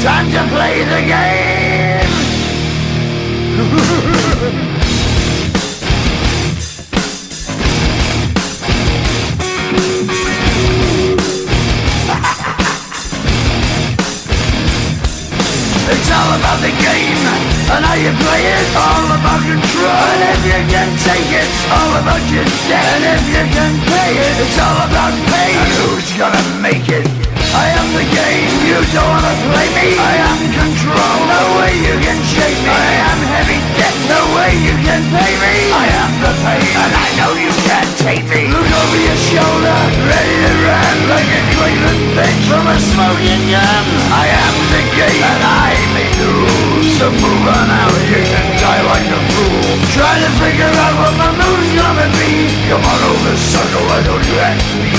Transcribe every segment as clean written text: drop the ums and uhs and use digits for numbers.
Time to play the game. It's all about the game and how you play it. All about control, and if you can take it, all about your debt. And if you can pay it, it's all about pay. And who's gonna make it? I am the game, you don't wanna play me. I am control, no way you can shake me. I am heavy debt, no way you can pay me. I am the pain, and I know you can't take me. Look over your shoulder, ready to run like a Cleveland bitch from a smoking gun. I am the game, and I may lose. So move on out, you can die like a fool. Try to figure out what my move's gonna be. Come on over, sucker, why don't you ask me?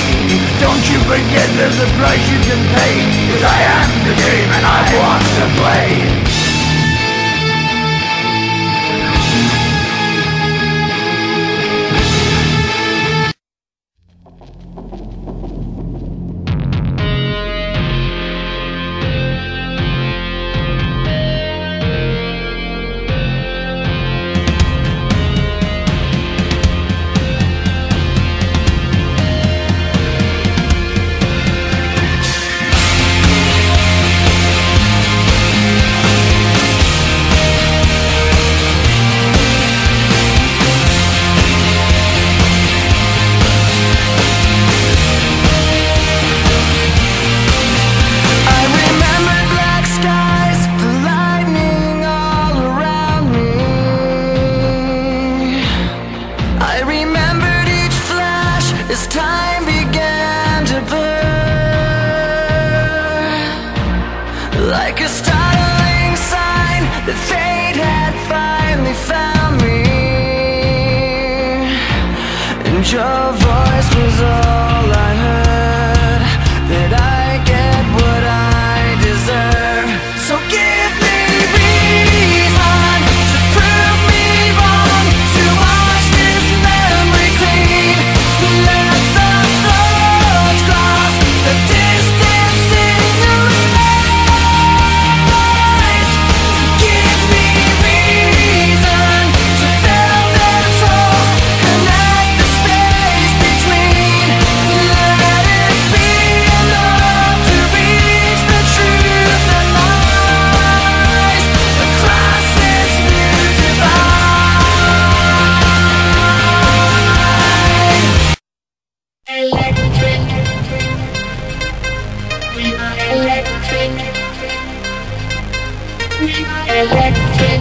Don't you forget there's a price you can pay. 'Cause I am the game and I want to play. As time began to blur, like a startling sign that fate had finally found me, and your voice was all I heard, that I get what I deserve. So give me reason to prove me wrong, to wash this memory clean. Let the floods cross the distance in your eyes. Give me reason to fill this hole, connect the space between. Let it be enough to reach the truth that lies across this new divide. Electric. We are electric. We are electric.